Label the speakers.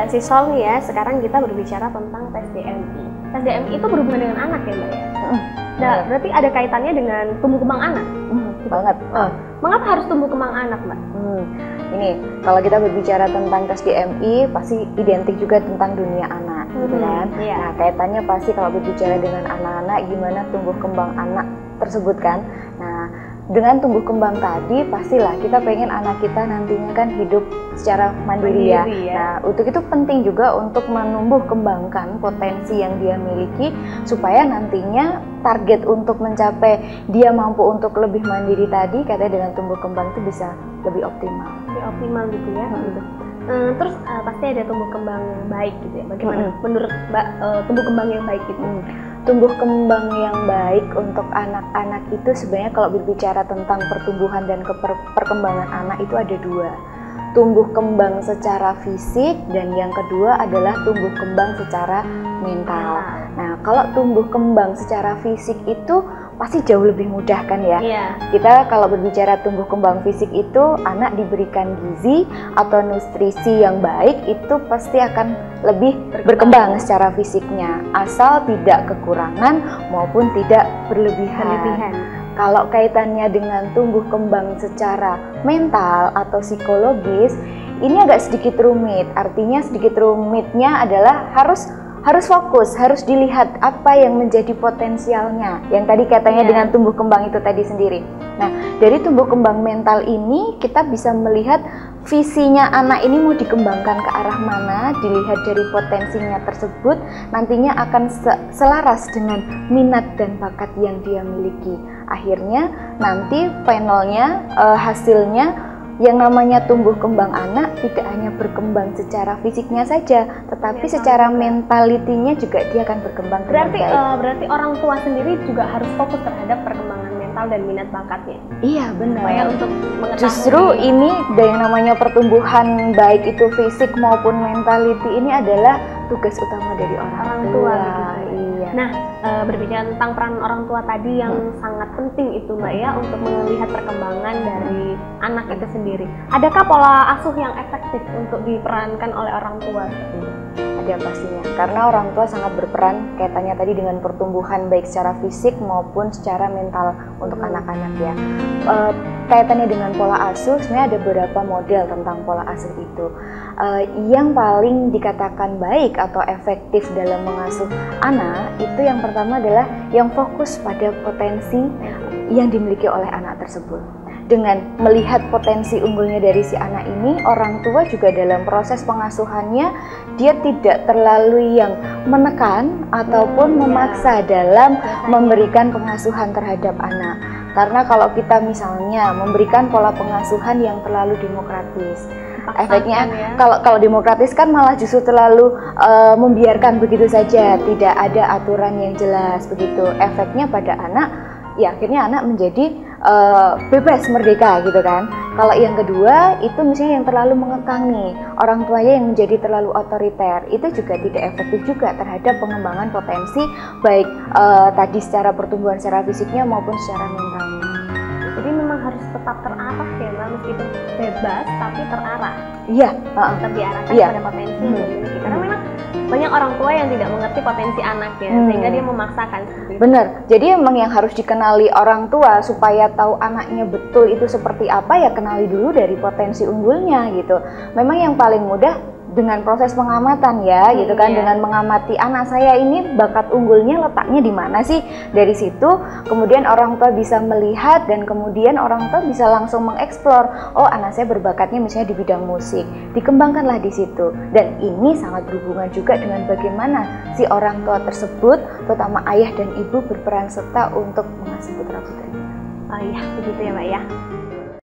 Speaker 1: Mbak Sisol nih ya, sekarang kita berbicara tentang tes DMI. Tes DMI itu berhubungan dengan anak ya Mbak ya? Nah, berarti ada kaitannya dengan tumbuh kembang anak?
Speaker 2: Banget.
Speaker 1: Mengapa harus tumbuh kembang anak Mbak?
Speaker 2: Ini, kalau kita berbicara tentang tes DMI, pasti identik juga tentang dunia anak, gitu kan?
Speaker 1: Iya.
Speaker 2: Nah, kaitannya pasti kalau berbicara dengan anak-anak, gimana tumbuh kembang anak tersebut kan? Nah, dengan tumbuh kembang tadi, pastilah kita pengen anak kita nantinya kan hidup secara mandiri ya. Nah, untuk itu penting juga untuk menumbuh kembangkan potensi yang dia miliki, supaya nantinya target untuk mencapai dia mampu untuk lebih mandiri tadi, katanya dengan tumbuh kembang itu bisa lebih optimal.
Speaker 1: Lebih optimal gitu ya. Terus pasti ada tumbuh kembang yang baik gitu ya. Bagaimana menurut Mbak tumbuh kembang yang baik itu?
Speaker 2: Tumbuh kembang yang baik untuk anak-anak itu sebenarnya kalau berbicara tentang pertumbuhan dan perkembangan anak itu ada dua. Tumbuh kembang secara fisik dan yang kedua adalah tumbuh kembang secara mental. Nah, kalau tumbuh kembang secara fisik itu pasti jauh lebih mudah kan ya. Kita kalau berbicara tumbuh kembang fisik itu anak diberikan gizi atau nutrisi yang baik itu pasti akan lebih berkembang secara fisiknya, asal tidak kekurangan maupun tidak berlebihan. Kalau kaitannya dengan tumbuh kembang secara mental atau psikologis, ini agak sedikit rumit. Artinya sedikit rumitnya adalah harus fokus, harus dilihat apa yang menjadi potensialnya. Yang tadi katanya dengan tumbuh kembang itu tadi sendiri. Nah, dari tumbuh kembang mental ini kita bisa melihat visinya anak ini mau dikembangkan ke arah mana, dilihat dari potensinya tersebut, nantinya akan selaras dengan minat dan bakat yang dia miliki. Akhirnya nanti finalnya, hasilnya yang namanya tumbuh kembang anak tidak hanya berkembang secara fisiknya saja, tetapi secara mentalitinya juga dia akan berkembang dengan baik.
Speaker 1: Berarti orang tua sendiri juga harus fokus terhadap perkembangan mental dan minat bakatnya.
Speaker 2: Iya benar.
Speaker 1: Supaya untuk mengetahui.
Speaker 2: Justru ini yang namanya pertumbuhan baik itu fisik maupun mentality ini adalah tugas utama dari orang tua. Iya.
Speaker 1: Nah, berbicara tentang peran orang tua tadi yang sangat penting itu Mbak ya untuk melihat perkembangan dari anak itu sendiri. Adakah pola asuh yang efektif untuk diperankan oleh orang tua?
Speaker 2: Ada pastinya, karena orang tua sangat berperan kaitannya tadi dengan pertumbuhan baik secara fisik maupun secara mental untuk anak-anak ya. Kaitannya dengan pola asuh, sebenarnya ada beberapa model tentang pola asuh itu. Yang paling dikatakan baik atau efektif dalam mengasuh anak itu yang pertama adalah yang fokus pada potensi yang dimiliki oleh anak tersebut. Dengan melihat potensi unggulnya dari si anak ini, orang tua juga dalam proses pengasuhannya dia tidak terlalu yang menekan ataupun memaksa dalam memberikan pengasuhan terhadap anak. Karena kalau kita misalnya memberikan pola pengasuhan yang terlalu demokratis, efeknya kalau demokratis kan malah justru terlalu membiarkan begitu saja, tidak ada aturan yang jelas begitu. Efeknya pada anak, ya akhirnya anak menjadi bebas merdeka gitu kan. Kalau yang kedua itu misalnya yang terlalu mengekang nih, orang tuanya yang menjadi terlalu otoriter, itu juga tidak efektif juga terhadap pengembangan potensi baik tadi secara pertumbuhan secara fisiknya maupun secara mentalnya.
Speaker 1: Jadi memang harus tetap terarah ya Mbak, meskipun bebas tapi terarah.
Speaker 2: Iya,
Speaker 1: tetap diarahkan pada potensi yang dimiliki. Karena memang banyak orang tua yang tidak mengerti potensi anaknya, sehingga dia memaksakan.
Speaker 2: Benar, jadi emang yang harus dikenali orang tua supaya tahu anaknya betul itu seperti apa, ya kenali dulu dari potensi unggulnya gitu. Memang yang paling mudah dengan proses pengamatan ya gitu kan, dengan mengamati anak saya ini bakat unggulnya letaknya di mana sih. Dari situ kemudian orang tua bisa melihat dan kemudian orang tua bisa langsung mengeksplor, oh anak saya berbakatnya misalnya di bidang musik, dikembangkanlah di situ. Dan ini sangat berhubungan juga dengan bagaimana si orang tua tersebut, terutama ayah dan ibu, berperan serta untuk mengasuh putra-putrinya.
Speaker 1: Oh iya, begitu ya Mbak ya.